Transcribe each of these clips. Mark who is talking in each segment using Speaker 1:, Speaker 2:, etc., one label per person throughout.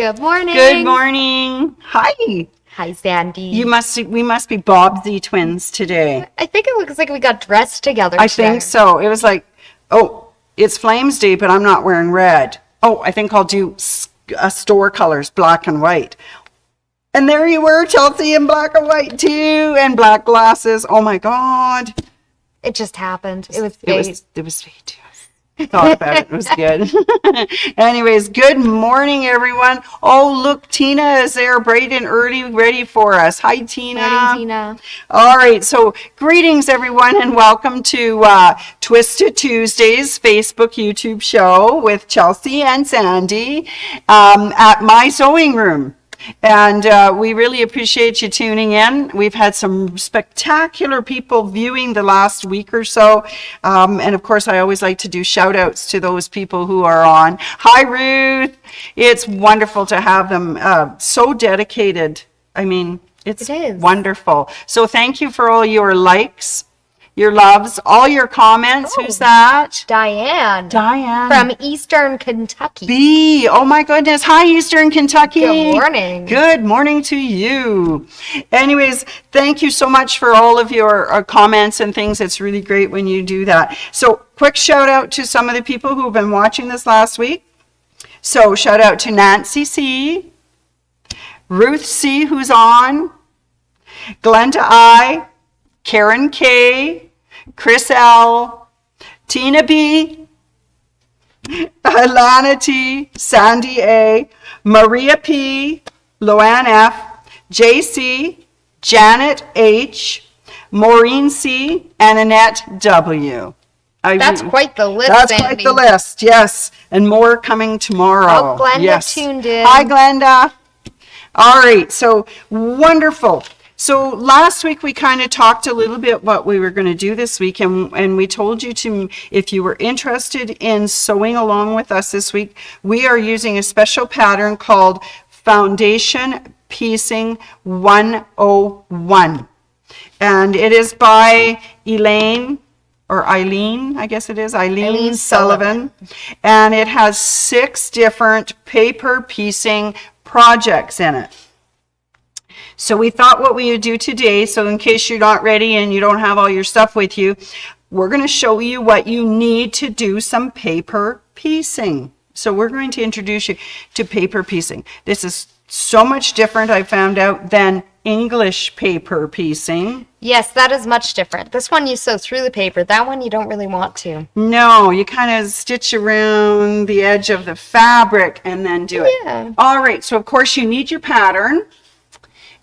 Speaker 1: Good morning.
Speaker 2: Good morning. Hi.
Speaker 1: Hi, Sandy.
Speaker 2: We must be Bobsy twins today.
Speaker 1: I think it looks like we got dressed together
Speaker 2: I
Speaker 1: today.
Speaker 2: think so. It was like, oh, it's Flames Day, but I'm not wearing red. Oh, I think I'll do store colors, black and white. And there you were, Chelsea, in black and white too, and black glasses. Oh my God.
Speaker 1: It just happened. It was fate.
Speaker 2: It was fate. Thought about it. It was good. Anyways, good morning, everyone. Oh, look, Tina is there bright and early, ready for us. Hi, Tina.
Speaker 1: Morning, Tina.
Speaker 2: All right, so greetings, everyone, and welcome to Twisted Tuesdays Facebook YouTube show with Chelsea and Sandy at My Sewing Room. And we really appreciate you tuning in. We've had some spectacular people viewing the last week or so. And of course, I always like to do shout outs to those people who are on. Hi, Ruth. It's wonderful to have them so dedicated. I mean, it is wonderful. So thank you for all your likes, your loves, all your comments.
Speaker 1: Oh,
Speaker 2: who's that?
Speaker 1: Diane.
Speaker 2: Diane.
Speaker 1: From Eastern Kentucky.
Speaker 2: B. Oh my goodness. Hi, Eastern Kentucky.
Speaker 1: Good morning.
Speaker 2: Good morning to you. Anyways, thank you so much for all of your comments and things. It's really great when you do that. So quick shout out to some of the people who've been watching this last week. So shout out to Nancy C, Ruth C, who's on, Glenda I, Karen K, Chris L, Tina B, Alana T, Sandy A, Maria P, Loanne F, JC, Janet H, Maureen C, and Annette W.
Speaker 1: That's quite the list,
Speaker 2: That's
Speaker 1: Sandy.
Speaker 2: quite the list, yes. And more coming tomorrow.
Speaker 1: Oh, Glenda
Speaker 2: yes.
Speaker 1: tuned in.
Speaker 2: Hi, Glenda. All right, so wonderful. So last week we kind of talked a little bit what we were going to do this week, and we told you to, if you were interested in sewing along with us this week, we are using a special pattern called Foundation Piecing 101. And it is by Eileen, I guess it is, Eileen Sullivan. And it has 6 different paper piecing projects in it. So we thought what we would do today, so in case you're not ready and you don't have all your stuff with you, we're going to show you what you need to do some paper piecing. So we're going to introduce you to paper piecing. This is so much different, I found out, than English paper piecing.
Speaker 1: Yes, that is much different. This one you sew through the paper. That one you don't really want to.
Speaker 2: No, you kind of stitch around the edge of the fabric and then do it. All right, so of course you need your pattern.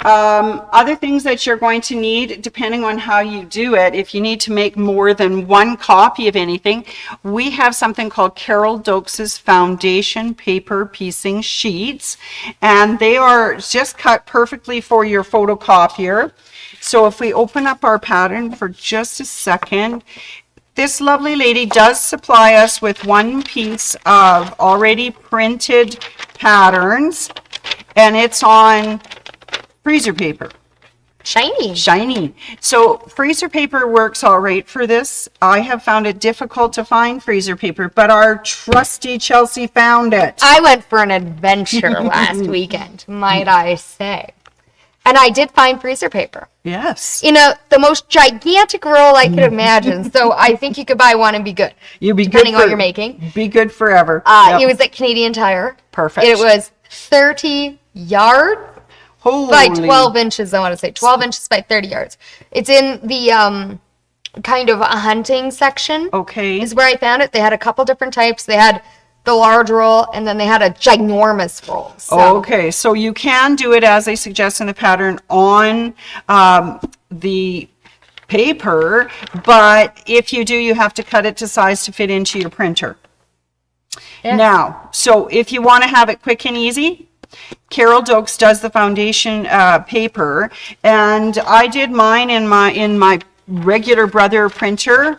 Speaker 2: Other things that you're going to need, depending on how you do it, if you need to make more than one copy of anything, we have something called Carol Dokes' Foundation Paper Piecing Sheets, and they are just cut perfectly for your photocopier. So if we open up our pattern for just a second, this lovely lady does supply us with one piece of already printed patterns, and it's on freezer paper. Shiny. So freezer paper works all right for this. I have found it difficult to find freezer paper, but our trusty Chelsea found it.
Speaker 1: I went for an adventure last weekend, might I say. And I did find freezer paper.
Speaker 2: Yes.
Speaker 1: In the most gigantic roll I could imagine. So I think you could buy one and be good.
Speaker 2: You'd be
Speaker 1: depending
Speaker 2: good
Speaker 1: on what you're making.
Speaker 2: Be good forever.
Speaker 1: It was at Canadian Tire.
Speaker 2: Perfect.
Speaker 1: It was 30 yards.
Speaker 2: Holy.
Speaker 1: By 12 inches, I want to say. 12 inches by 30 yards. It's in the kind of a hunting section.
Speaker 2: Okay.
Speaker 1: Is where I found it. They had a couple different types. They had the large roll, and then they had a ginormous roll. So.
Speaker 2: Okay, so you can do it as they suggest in the pattern on the paper, but if you do, you have to cut it to size to fit into your printer. Yes. Now, so if you want to have it quick and easy, Carol Dokes does the foundation paper, and I did mine in my regular Brother printer,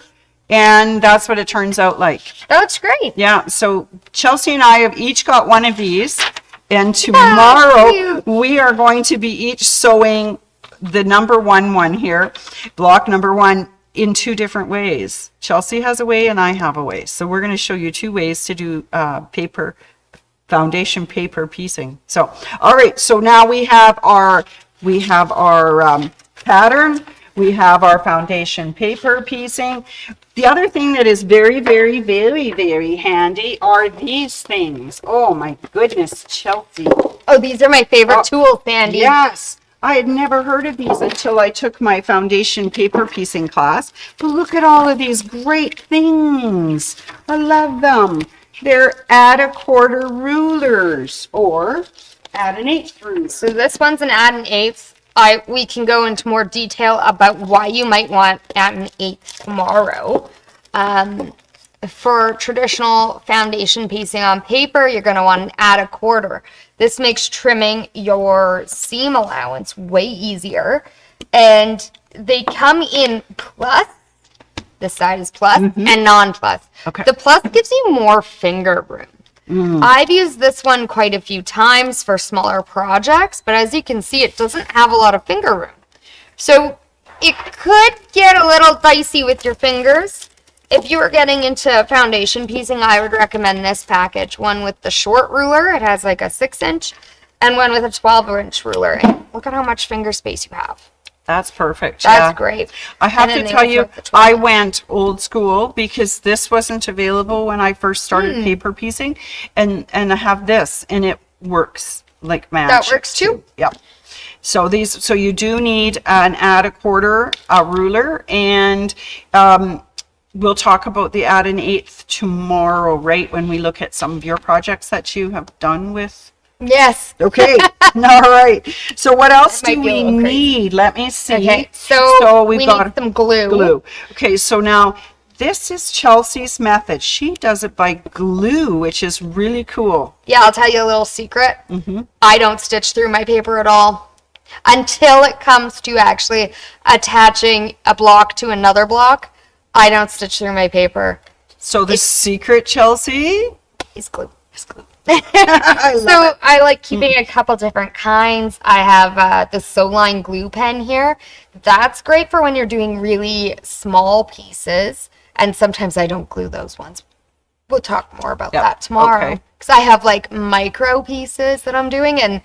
Speaker 2: and that's what it turns out like.
Speaker 1: That's great.
Speaker 2: Yeah, so Chelsea and I have each got one of these, and tomorrow we are going to be each sewing the number one here, block number 1, in 2 different ways. Chelsea has a way and I have a way. So we're going to show you 2 ways to do paper foundation paper piecing. So, all right. So now we have our pattern. We have our foundation paper piecing. The other thing that is very, very, very, very handy are these things. Oh my goodness, Chelsea.
Speaker 1: Oh, these are my favorite tools, Sandy.
Speaker 2: Yes. I had never heard of these until I took my foundation paper piecing class. But look at all of these great things. I love them. They're add a quarter rulers or add an eighth ruler.
Speaker 1: So this one's an add an eighth. We can go into more detail about why you might want add an eighth tomorrow. For traditional foundation piecing on paper, you're going to want an add a quarter. This makes trimming your seam allowance way easier. And they come in plus, this side is plus, and non-plus.
Speaker 2: Okay.
Speaker 1: The plus gives you more finger room. I've used this one quite a few times for smaller projects, but as you can see, it doesn't have a lot of finger room. So it could get a little dicey with your fingers. If you were getting into foundation piecing, I would recommend this package. One with the short ruler, it has like a 6-inch, and one with a 12-inch ruler. And look at how much finger space you have.
Speaker 2: That's perfect.
Speaker 1: That's great.
Speaker 2: I have
Speaker 1: And then
Speaker 2: to
Speaker 1: they
Speaker 2: tell
Speaker 1: also
Speaker 2: you,
Speaker 1: have the 12.
Speaker 2: I went old school because this wasn't available when I first started paper piecing, and I have this, and it works like magic.
Speaker 1: That works too?
Speaker 2: Yep. So you do need an add a quarter ruler, and we'll talk about the add an eighth tomorrow, right? When we look at some of your projects that you have done with.
Speaker 1: Yes.
Speaker 2: Okay. All right. So what else
Speaker 1: That
Speaker 2: do
Speaker 1: might be a
Speaker 2: we
Speaker 1: little crazy.
Speaker 2: need? Let me see.
Speaker 1: Okay, so we
Speaker 2: we've got
Speaker 1: need some glue.
Speaker 2: glue. Okay, so now this is Chelsea's method. She does it by glue, which is really cool.
Speaker 1: Yeah, I'll tell you a little secret. I don't stitch through my paper at all until it comes to actually attaching a block to another block. I don't stitch through my paper.
Speaker 2: So the secret, Chelsea?
Speaker 1: It's glue.
Speaker 2: Is glue. I love
Speaker 1: So
Speaker 2: it.
Speaker 1: I like keeping a couple different kinds. I have the Soline glue pen here. That's great for when you're doing really small pieces. And sometimes I don't glue those ones. We'll talk more about
Speaker 2: Yep,
Speaker 1: that tomorrow.
Speaker 2: okay.
Speaker 1: Because I have like micro pieces that I'm doing, and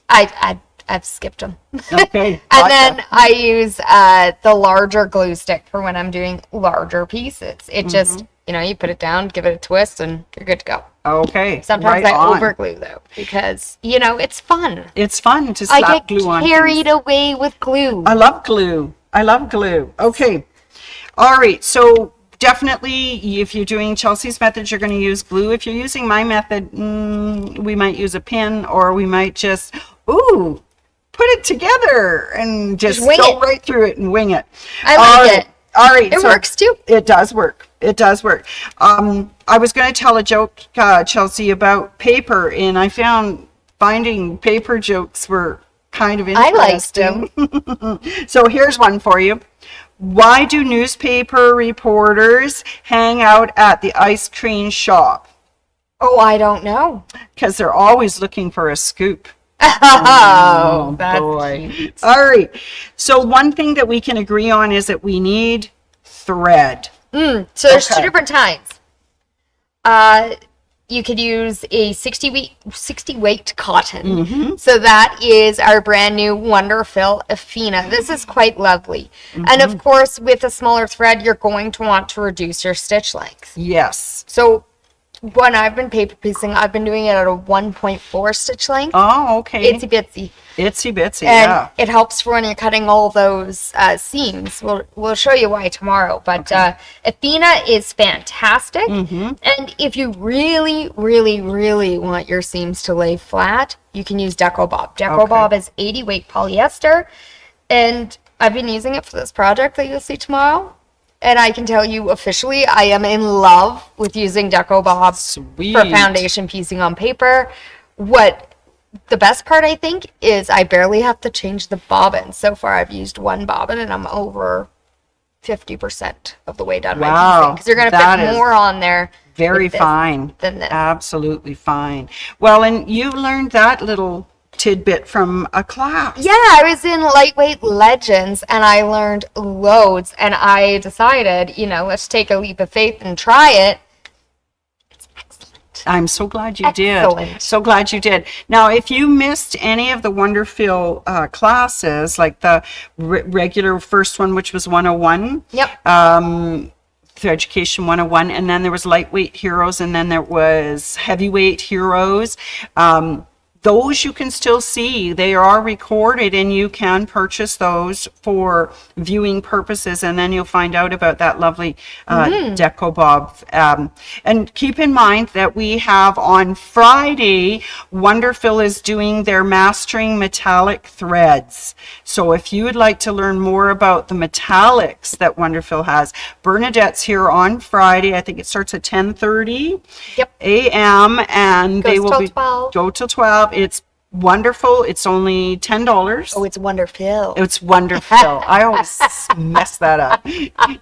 Speaker 1: I've skipped them.
Speaker 2: Okay.
Speaker 1: And
Speaker 2: gotcha.
Speaker 1: then I use the larger glue stick for when I'm doing larger pieces. It just, you put it down, give it a twist, and you're good to go.
Speaker 2: Okay.
Speaker 1: Sometimes
Speaker 2: right
Speaker 1: I
Speaker 2: on.
Speaker 1: overglue though, because it's fun.
Speaker 2: It's fun to
Speaker 1: I
Speaker 2: slap
Speaker 1: get
Speaker 2: glue on.
Speaker 1: carried away with glue.
Speaker 2: I love glue. I love glue. Okay. All right. So definitely, if you're doing Chelsea's method, you're going to use glue. If you're using my method, we might use a pin, or we might just, put it together and just
Speaker 1: wing
Speaker 2: go
Speaker 1: it.
Speaker 2: right through it and wing it.
Speaker 1: I like
Speaker 2: All right.
Speaker 1: it.
Speaker 2: All right.
Speaker 1: It works too.
Speaker 2: It does work. It does work. I was going to tell a joke, Chelsea, about paper, and I found finding paper jokes were kind of
Speaker 1: I liked
Speaker 2: interesting.
Speaker 1: them.
Speaker 2: So here's one for you. Why do newspaper reporters hang out at the ice cream shop?
Speaker 1: Oh, I don't know.
Speaker 2: Because they're always looking for a scoop.
Speaker 1: Oh, that's
Speaker 2: boy.
Speaker 1: cute.
Speaker 2: All right. So one thing that we can agree on is that we need thread.
Speaker 1: So there's two
Speaker 2: Okay.
Speaker 1: different kinds. You could use a 60 weight cotton. So that is our brand new Wonderfill Afina. This is quite lovely. And of course, with a smaller thread, you're going to want to reduce your stitch length.
Speaker 2: Yes.
Speaker 1: So when I've been paper piecing, I've been doing it at a 1.4 stitch length.
Speaker 2: Oh, okay.
Speaker 1: Itsy bitsy.
Speaker 2: Itsy bitsy,
Speaker 1: And
Speaker 2: yeah.
Speaker 1: it helps for when you're cutting all those seams. We'll show you why tomorrow. But Athena is fantastic. And if you really, really, really want your seams to lay flat, you can use Deco Bob. Deco Bob is 80 weight polyester. And I've been using it for this project that you'll see tomorrow. And I can tell you officially, I am in love with using Deco Bob
Speaker 2: Sweet.
Speaker 1: for foundation piecing on paper. What the best part, I think, is I barely have to change the bobbin. So far, I've used one bobbin, and I'm over 50% of the way done my
Speaker 2: Wow,
Speaker 1: piecing. Because you're going to
Speaker 2: that
Speaker 1: fit
Speaker 2: is
Speaker 1: more on there.
Speaker 2: Very
Speaker 1: with this
Speaker 2: fine.
Speaker 1: than this.
Speaker 2: Absolutely fine. Well, and you learned that little tidbit from a class.
Speaker 1: Yeah, I was in Lightweight Legends, and I learned loads. And I decided, let's take a leap of faith and try it. It's excellent.
Speaker 2: I'm so glad you
Speaker 1: Excellent.
Speaker 2: did. So glad you did. Now, if you missed any of the Wonderfil classes, like the regular first one, which was 101.
Speaker 1: Yep.
Speaker 2: Through Education 101, and then there was Lightweight Heroes, and then there was Heavyweight Heroes. Those you can still see. They are recorded, and you can purchase those for viewing purposes, and then you'll find out about that lovely Deco Bob. And keep in mind that we have on Friday, Wonderfil is doing their Mastering Metallic Threads. So if you would like to learn more about the metallics that Wonderfil has, Bernadette's here on Friday. I think it starts at 10:30
Speaker 1: Yep.
Speaker 2: a.m. and they will
Speaker 1: till
Speaker 2: be
Speaker 1: 12.
Speaker 2: go till 12. It's wonderful. It's only $10.
Speaker 1: Oh, it's Wonderfil.
Speaker 2: It's Wonderfil. I always mess that up.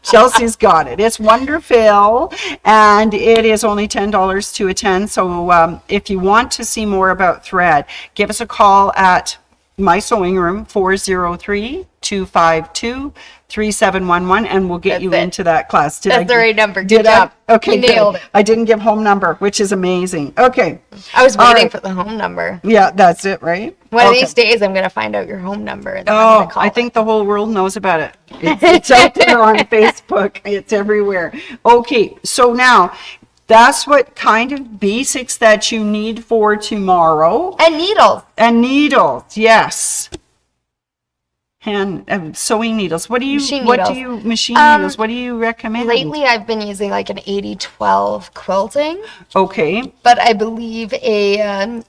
Speaker 2: Chelsea's got it. It's Wonderfil, and it is only $10 to attend. So if you want to see more about thread, give us a call at my sewing room, 403-252-3711, and we'll get
Speaker 1: That's
Speaker 2: you
Speaker 1: it.
Speaker 2: into that class.
Speaker 1: That's the right number.
Speaker 2: Did
Speaker 1: Good
Speaker 2: I?
Speaker 1: job.
Speaker 2: Okay,
Speaker 1: You nailed
Speaker 2: good.
Speaker 1: it.
Speaker 2: I didn't give home number, which is amazing. Okay.
Speaker 1: I was
Speaker 2: All
Speaker 1: waiting
Speaker 2: right.
Speaker 1: for the home number.
Speaker 2: Yeah, that's it, right?
Speaker 1: One of
Speaker 2: Okay.
Speaker 1: these days, I'm going to find out your home number. And then I'm
Speaker 2: Oh,
Speaker 1: gonna call
Speaker 2: I
Speaker 1: it.
Speaker 2: think the whole world knows about it. It's out there on Facebook. It's everywhere. Okay, so now that's what kind of basics that you need for tomorrow.
Speaker 1: And needles.
Speaker 2: And needles, yes. And sewing needles. What do you?
Speaker 1: Machine
Speaker 2: What do
Speaker 1: needles.
Speaker 2: you? Machine needles. What do you recommend?
Speaker 1: Lately, I've been using like an 80-12 quilting,
Speaker 2: Okay,
Speaker 1: but I believe a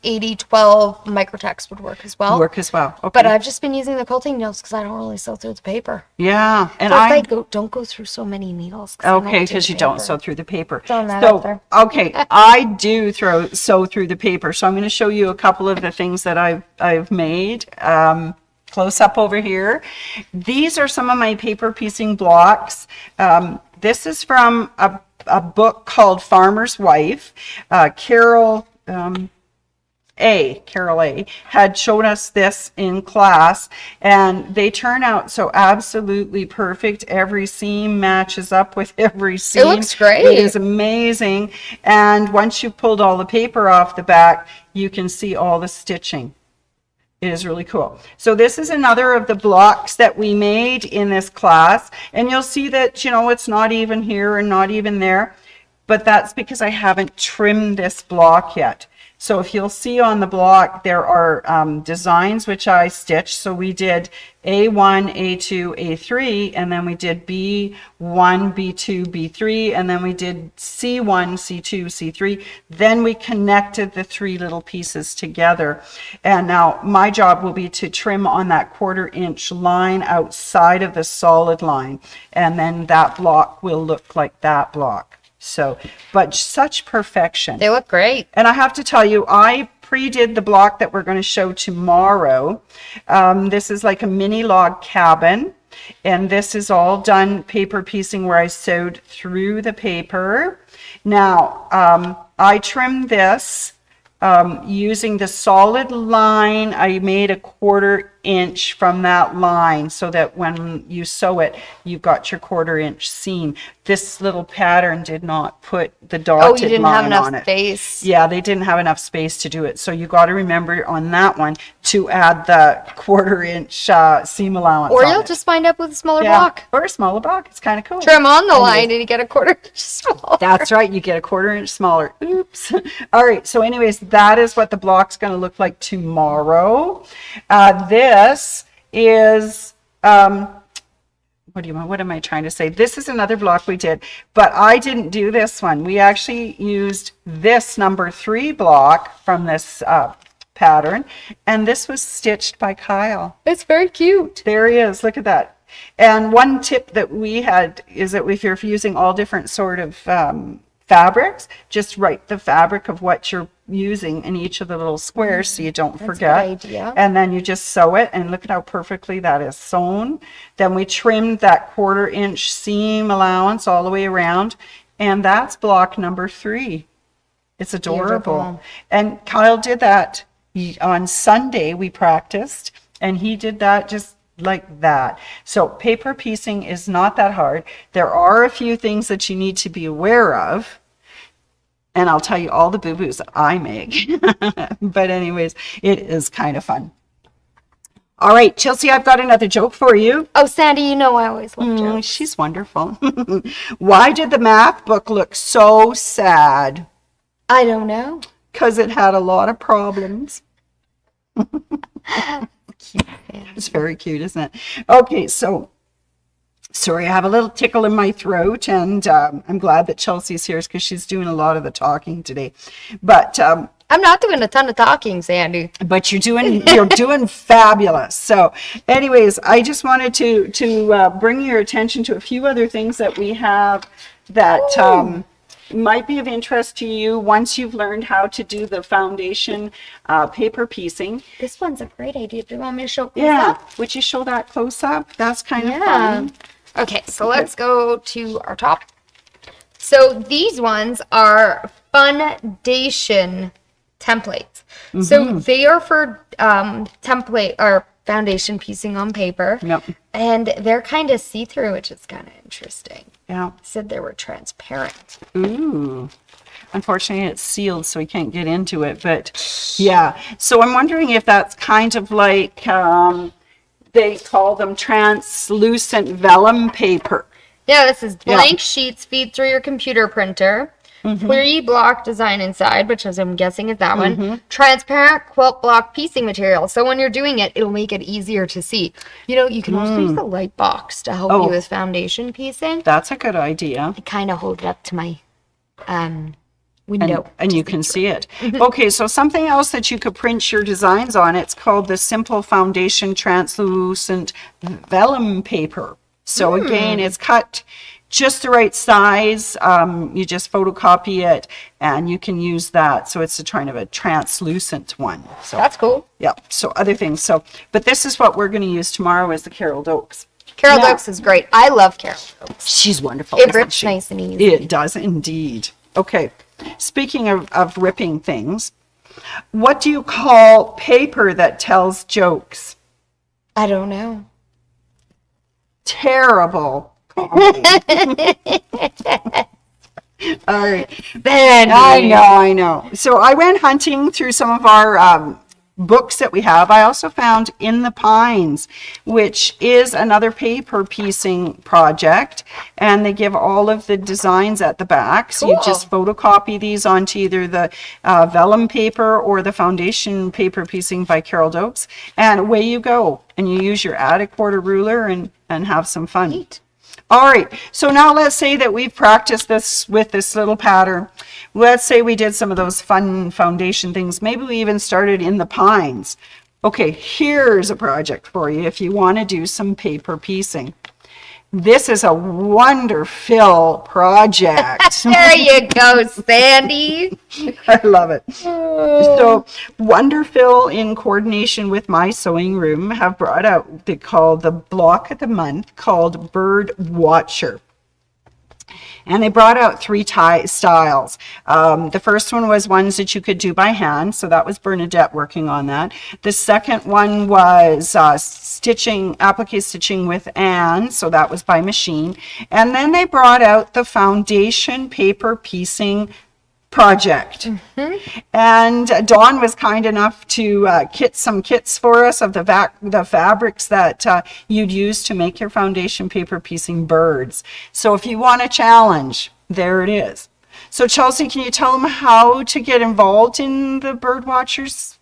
Speaker 1: 80-12 microtext would work as well.
Speaker 2: work as well. Okay.
Speaker 1: But I've just been using the quilting needles because I don't really sew through the paper.
Speaker 2: Yeah, and
Speaker 1: Plus, I don't go through so many needles.
Speaker 2: Okay, because you don't sew through the paper.
Speaker 1: Throwing that
Speaker 2: So,
Speaker 1: out there.
Speaker 2: okay, I do sew through the paper. So I'm going to show you a couple of the things that I've made. Close up over here. These are some of my paper piecing blocks. This is from a book called Farmer's Wife. Carol A had shown us this in class, and they turn out so absolutely perfect. Every seam matches up with every seam.
Speaker 1: It looks great.
Speaker 2: It is amazing. And once you've pulled all the paper off the back, you can see all the stitching. It is really cool. So this is another of the blocks that we made in this class, and you'll see that, you know, it's not even here and not even there, but that's because I haven't trimmed this block yet. So if you'll see on the block, there are designs which I stitched. So we did A1, A2, A3, and then we did B1, B2, B3, and then we did C1, C2, C3. Then we connected the three little pieces together. And now my job will be to trim on that 1/4 inch line outside of the solid line. And then that block will look like that block. So, but such perfection.
Speaker 1: They look great.
Speaker 2: And I have to tell you, I pre-did the block that we're going to show tomorrow. This is like a mini log cabin. And this is all done paper piecing where I sewed through the paper. Now, I trimmed this using the solid line. I made a 1/4 inch from that line so that when you sew it, you've got your 1/4 inch seam. This little pattern did not put the dotted
Speaker 1: Oh, you didn't have
Speaker 2: line on
Speaker 1: enough
Speaker 2: it.
Speaker 1: space.
Speaker 2: Yeah, they didn't have enough space to do it. So you got to remember on that one to add the 1/4 inch seam allowance.
Speaker 1: Or
Speaker 2: on
Speaker 1: you'll
Speaker 2: it.
Speaker 1: just wind up with a smaller
Speaker 2: Yeah,
Speaker 1: block.
Speaker 2: or a smaller block. It's kind of cool.
Speaker 1: Trim on the
Speaker 2: Anyways.
Speaker 1: line and you get a 1/4 inch smaller.
Speaker 2: That's right. You get a 1/4 inch smaller. Oops. All right. So anyways, that is what the block's going to look like tomorrow. This is, what am I trying to say? This is another block we did, but I didn't do this one. We actually used this number 3 block from this pattern, and this was stitched by Kyle.
Speaker 1: It's very cute.
Speaker 2: There he is. Look at that. And one tip that we had is that if you're using all different sort of fabrics, just write the fabric of what you're using in each of the little squares so you don't forget.
Speaker 1: a good idea.
Speaker 2: And then you just sew it, and look at how perfectly that is sewn. Then we trimmed that 1/4 inch seam allowance all the way around, and that's block number 3. It's adorable.
Speaker 1: Beautiful.
Speaker 2: And Kyle did that on Sunday. We practiced, and he did that just like that. So paper piecing is not that hard. There are a few things that you need to be aware of. and I'll tell you all the boo-boos that I make. But anyways, it is kind of fun. All right, Chelsea, I've got another joke for you.
Speaker 1: Oh, Sandy, you know I always love jokes.
Speaker 2: She's wonderful. Why did the math book look so sad?
Speaker 1: I don't know.
Speaker 2: Because it had a lot of problems.
Speaker 1: Cute, man.
Speaker 2: It's very cute, isn't it? Okay, so sorry, I have a little tickle in my throat, and I'm glad that Chelsea's here because she's doing a lot of the talking today. But
Speaker 1: I'm not doing a ton of talking, Sandy.
Speaker 2: but you're doing fabulous. So, anyways, I just wanted to bring your attention to a few other things that we have that might be of interest to you once you've learned how to do the foundation paper piecing.
Speaker 1: This one's a great idea. Do you want me to show close
Speaker 2: Yeah,
Speaker 1: up?
Speaker 2: would you show that close up? That's kind of
Speaker 1: Yeah.
Speaker 2: fun.
Speaker 1: Okay, so let's go to our top. So these ones are foundation templates. So they are for template or foundation piecing on paper.
Speaker 2: Yep.
Speaker 1: And they're kind of see-through, which is kind of interesting.
Speaker 2: Yeah.
Speaker 1: Said they were transparent.
Speaker 2: Ooh. Unfortunately, it's sealed, so we can't get into it. But yeah, so I'm wondering if that's kind of like they call them translucent vellum paper.
Speaker 1: Yeah, this is blank sheets feed through your computer printer. 3-block design inside, which is, I'm guessing is that one. Transparent quilt block piecing material. So when you're doing it, it'll make it easier to see. You know, you can also use the light box to help you with foundation piecing.
Speaker 2: That's a good idea.
Speaker 1: I kind of hold it up to my window.
Speaker 2: And you can see it. Okay, so something else that you could print your designs on, it's called the Simple Foundation Translucent Vellum Paper. So again, it's cut just the right size. You just photocopy it and you can use that. So it's a kind of a translucent one. So
Speaker 1: That's cool.
Speaker 2: yeah, so other things. So, but this is what we're going to use tomorrow is the Carol Dokes.
Speaker 1: Carol
Speaker 2: Yeah.
Speaker 1: Dokes is great. I love Carol Dokes.
Speaker 2: She's wonderful.
Speaker 1: It
Speaker 2: isn't
Speaker 1: rips
Speaker 2: she?
Speaker 1: nice and easy.
Speaker 2: It does indeed. Okay, speaking of ripping things, what do you call paper that tells jokes?
Speaker 1: I don't know.
Speaker 2: Terrible comedy. All right.
Speaker 1: Sandy.
Speaker 2: I know. So I went hunting through some of our books that we have. I also found In the Pines, which is another paper piecing project, and they give all of the designs at the back. So you
Speaker 1: Cool.
Speaker 2: just photocopy these onto either the vellum paper or the foundation paper piecing by Carol Dokes, and away you go. And you use your attic quarter ruler and have some fun.
Speaker 1: Neat.
Speaker 2: All right, so now let's say that we've practiced this with this little pattern. Let's say we did some of those fun foundation things. Maybe we even started In the Pines. Okay, here's a project for you if you want to do some paper piecing. This is a wonderful project.
Speaker 1: There you go, Sandy.
Speaker 2: I love it. So Wonderful, in coordination with My Sewing Room, have brought out they call the block of the month called Bird Watcher. And they brought out 3 styles. The first one was ones that you could do by hand. So that was Bernadette working on that. The second one was applique stitching with Anne. So that was by machine. And then they brought out the foundation paper piecing project. And Dawn was kind enough to kit some kits for us of the fabrics that you'd use to make your foundation paper piecing birds. So if you want a challenge, there it is. So Chelsea, can you tell them how to get involved in the Bird Watchers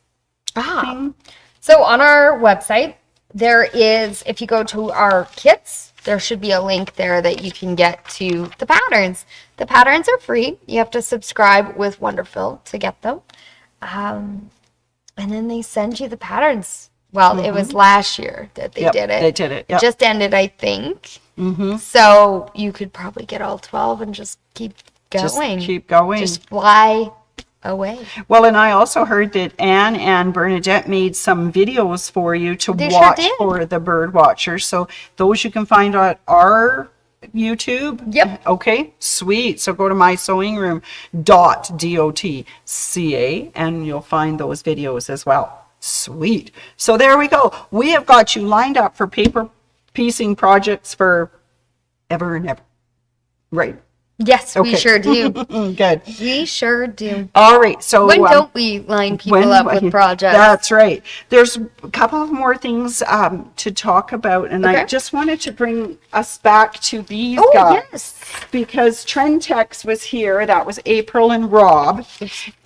Speaker 2: thing?
Speaker 1: So on our website, there is, if you go to our kits, there should be a link there that you can get to the patterns. The patterns are free. You have to subscribe with Wonderful to get them. And then they send you the patterns. Well, it was last year that they
Speaker 2: Yep,
Speaker 1: did it.
Speaker 2: they did it, yep.
Speaker 1: It just ended, I think. So you could probably get all 12 and just keep going.
Speaker 2: Just keep going.
Speaker 1: Just fly away.
Speaker 2: Well, and I also heard that Anne and Bernadette made some videos for you to
Speaker 1: They sure
Speaker 2: watch
Speaker 1: did.
Speaker 2: for the Bird Watcher. So those you can find on our YouTube.
Speaker 1: Yep.
Speaker 2: Okay, sweet. So go to mysewingroom.dotca and you'll find those videos as well. Sweet. So there we go. We have got you lined up for paper piecing projects for ever and ever. Right.
Speaker 1: Yes, we
Speaker 2: Okay.
Speaker 1: sure do.
Speaker 2: Good.
Speaker 1: We sure do.
Speaker 2: All right. So
Speaker 1: When don't we line people up with projects?
Speaker 2: That's right. There's a couple of more things to talk about, and I
Speaker 1: Okay.
Speaker 2: just wanted to bring us back to these
Speaker 1: Oh,
Speaker 2: guys
Speaker 1: yes.
Speaker 2: because Trentex was here. That was April and Rob,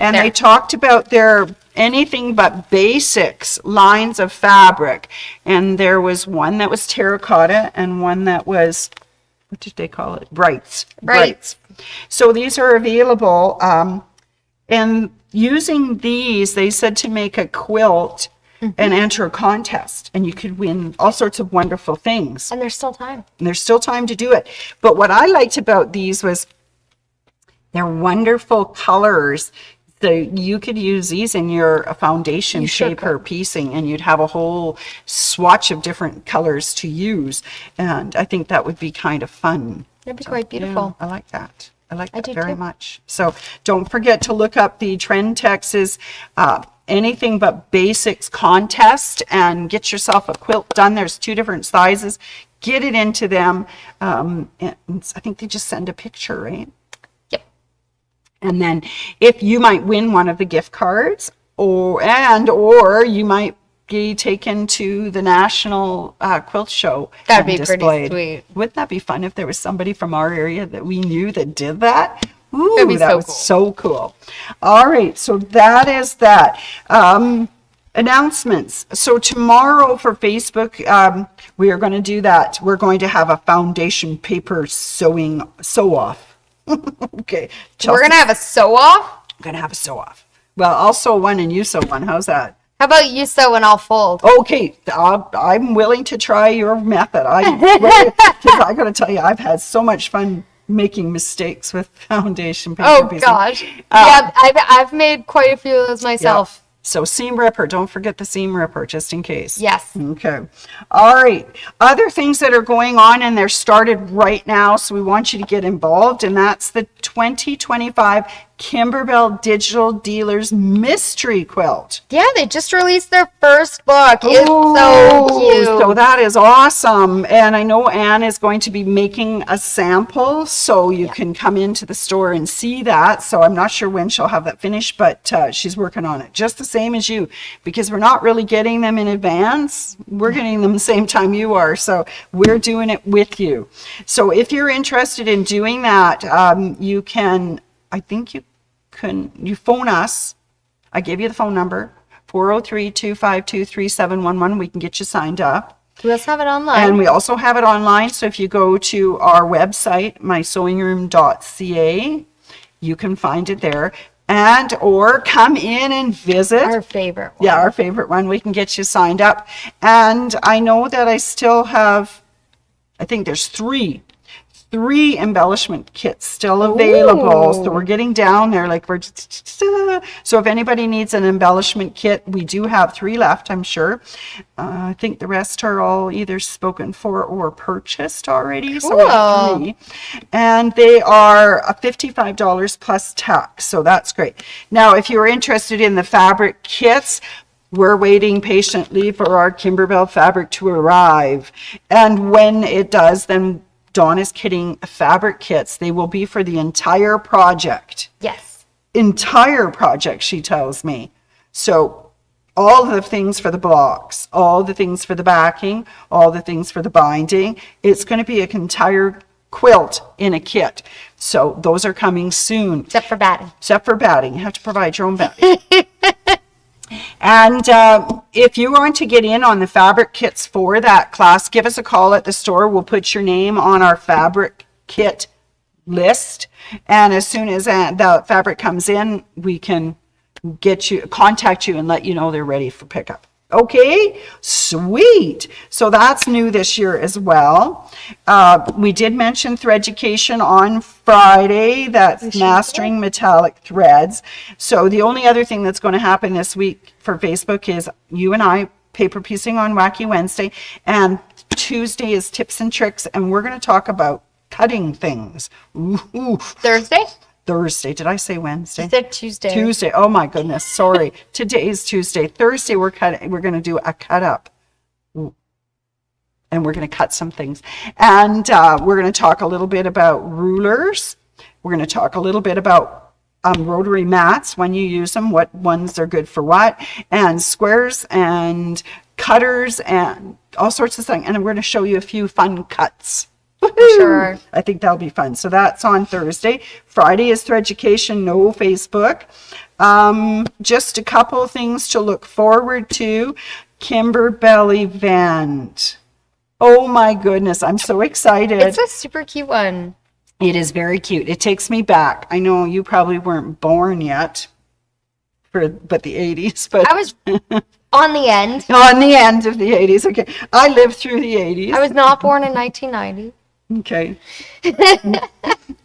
Speaker 2: and
Speaker 1: There.
Speaker 2: they talked about their anything but basics lines of fabric, and there was one that was terracotta and one that was, what did they call it? Brights.
Speaker 1: Brights.
Speaker 2: So these are available. And using these, they said to make a quilt and enter a contest. And you could win all sorts of wonderful things.
Speaker 1: And there's still time.
Speaker 2: And there's still time to do it. But what I liked about these was they're wonderful colors. So you could use these in your foundation
Speaker 1: You sure
Speaker 2: shaper piecing, and you'd have a whole swatch of different colors to use. And I think that would be kind of fun.
Speaker 1: That'd be quite beautiful.
Speaker 2: Yeah, I like that. I like that
Speaker 1: do
Speaker 2: very
Speaker 1: too.
Speaker 2: much. So don't forget to look up the Trendtex's anything but basics contest and get yourself a quilt done. There's 2 different sizes. Get it into them. And I think they just send a picture, right?
Speaker 1: Yep.
Speaker 2: And then if you might win one of the gift cards, or you might be taken to the National Quilt Show.
Speaker 1: That'd
Speaker 2: and
Speaker 1: be pretty
Speaker 2: displayed.
Speaker 1: sweet.
Speaker 2: Wouldn't that be fun if there was somebody from our area that we knew that did that? Ooh,
Speaker 1: That'd be
Speaker 2: that
Speaker 1: so
Speaker 2: was
Speaker 1: cool.
Speaker 2: so cool. All right, so that is that. Announcements. So tomorrow for Facebook, we are going to do that. We're going to have a foundation paper sew off. Okay.
Speaker 1: We're going to have a sew off.
Speaker 2: I'm going to have a sew off. Well, I'll sew one and you sew one. How's that?
Speaker 1: How about you sew and I'll fold?
Speaker 2: Okay, I'm willing to try your method. Because I got to tell you, I've had so much fun making mistakes with foundation paper
Speaker 1: Oh,
Speaker 2: piecing.
Speaker 1: gosh. Yeah, I've made quite a few of those
Speaker 2: Yeah.
Speaker 1: myself.
Speaker 2: So seam ripper, don't forget the seam ripper, just in case.
Speaker 1: Yes.
Speaker 2: Okay. All right. Other things that are going on, and they're started right now, so we want you to get involved, and that's the 2025 Kimberbell Digital Dealers Mystery Quilt.
Speaker 1: Yeah, they just released their first book. It's so cute.
Speaker 2: So that is awesome. And I know Anne is going to be making a sample, so you can come into the store and see that. So I'm not sure when she'll have that finished, but she's working on it just the same as you, because we're not really getting them in advance. We're getting them the same time you are. So we're doing it with you. So if you're interested in doing that, you can, I think you phone us. I gave you the phone number, 403-252-3711. We can get you signed up.
Speaker 1: We also have it online.
Speaker 2: And we also have it online. So if you go to our website, mysewingroom.ca, you can find it there. And or come in and visit.
Speaker 1: Our favorite one.
Speaker 2: Yeah, our favorite one. We can get you signed up. And I know that I still have, I think there's three embellishment kits still available.
Speaker 1: Ooh.
Speaker 2: So we're getting down there, like so if anybody needs an embellishment kit, we do have 3 left, I'm sure. I think the rest are all either spoken for or purchased already. So we have 3. And they are $55 plus tax. So that's great. Now, if you're interested in the fabric kits, we're waiting patiently for our Kimberbell fabric to arrive. And when it does, then Dawn is kitting fabric kits. They will be for the entire project.
Speaker 1: Yes.
Speaker 2: Entire project, she tells me. So all the things for the blocks, all the things for the backing, all the things for the binding. It's going to be an entire quilt in a kit. So those are coming soon.
Speaker 1: Except for batting.
Speaker 2: Except for batting. You have to provide your own batting. And if you want to get in on the fabric kits for that class, give us a call at the store. We'll put your name on our fabric kit list. And as soon as the fabric comes in, we can contact you and let you know they're ready for pickup. Okay, sweet. So that's new this year as well. We did mention Threaducation on Friday. That's mastering metallic threads. So the only other thing that's going to happen this week for Facebook is you and I paper piecing on Wacky Wednesday, and Tuesday is tips and tricks, and we're going to talk about cutting things. Ooh.
Speaker 1: Thursday?
Speaker 2: Thursday. Did I say Wednesday?
Speaker 1: You said Tuesday.
Speaker 2: Tuesday. Oh my goodness. Sorry. Today is Tuesday. Thursday we're going to do a cut up. And we're going to cut some things. And we're going to talk a little bit about rulers. We're going to talk a little bit about rotary mats, when you use them, what ones are good for what, and squares and cutters and all sorts of things. And I'm going to show you a few fun cuts.
Speaker 1: Sure.
Speaker 2: I think that'll be fun. So that's on Thursday. Friday is Threducation, no Facebook. Just a couple things to look forward to. Kimberbell event. Oh my goodness, I'm so excited.
Speaker 1: It's a super cute one.
Speaker 2: It is very cute. It takes me back. I know you probably weren't born yet, but the 80s. But
Speaker 1: I was on the end.
Speaker 2: on the end of the 80s. Okay, I lived through the 80s.
Speaker 1: I was not born in 1990.
Speaker 2: Okay.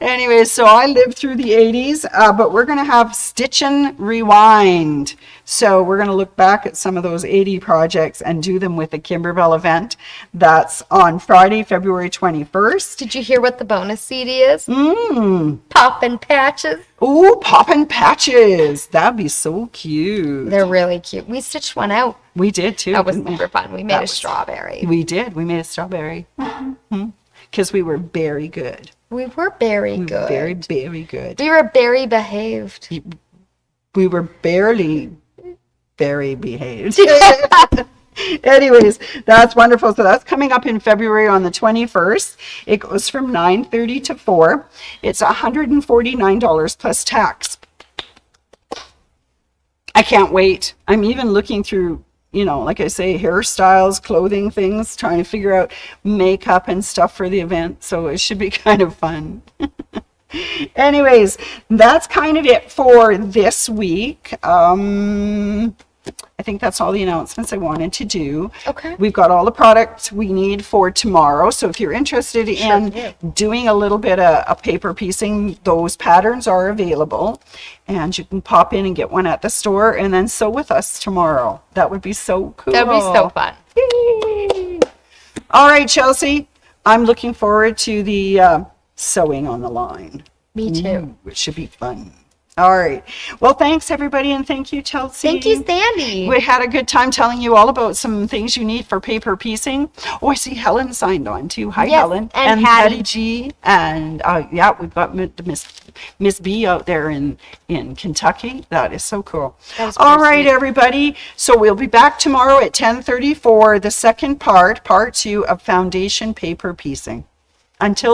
Speaker 2: Anyway, so I lived through the 80s, but we're going to have Stitchin' Rewind. So we're going to look back at some of those 80 projects and do them with the Kimberbell event. That's on Friday, February 21st.
Speaker 1: Did you hear what the bonus CD is? Poppin' Patches.
Speaker 2: Ooh, Poppin' Patches. That'd be so cute.
Speaker 1: They're really cute. We stitched one out.
Speaker 2: We did too.
Speaker 1: That was
Speaker 2: didn't we?
Speaker 1: super fun. We made a strawberry.
Speaker 2: We did. We made a strawberry. Because we were very good.
Speaker 1: We were very good.
Speaker 2: Very, very good.
Speaker 1: We were very behaved.
Speaker 2: We were barely very behaved. Anyways, that's wonderful. So that's coming up in February on the 21st. It goes from 9:30 to 4. It's $149 plus tax. I can't wait. I'm even looking through, like I say, hairstyles, clothing things, trying to figure out makeup and stuff for the event. So it should be kind of fun. Anyways, that's kind of it for this week. I think that's all the announcements I wanted to do.
Speaker 1: Okay.
Speaker 2: We've got all the products we need for tomorrow. So if you're interested in doing a little bit of paper piecing, those patterns are available. And you can pop in and get one at the store and then sew with us tomorrow. That would be so cool.
Speaker 1: That would be so fun.
Speaker 2: Yay. All right, Chelsea. I'm looking forward to the sewing on the line.
Speaker 1: Me too.
Speaker 2: It should be fun. All right. Well, thanks, everybody, and thank you, Chelsea.
Speaker 1: Thank you, Sandy.
Speaker 2: We had a good time telling you all about some things you need for paper piecing. Oh, I see Helen signed on, too. Hi,
Speaker 1: Yes,
Speaker 2: Helen.
Speaker 1: and
Speaker 2: Patty
Speaker 1: Hattie.
Speaker 2: G. And, we've got Miss B out there in Kentucky. That is so cool.
Speaker 1: That was
Speaker 2: All
Speaker 1: pretty
Speaker 2: right,
Speaker 1: sweet.
Speaker 2: everybody. So we'll be back tomorrow at 10:30 for the second part 2 of Foundation Paper Piecing. Until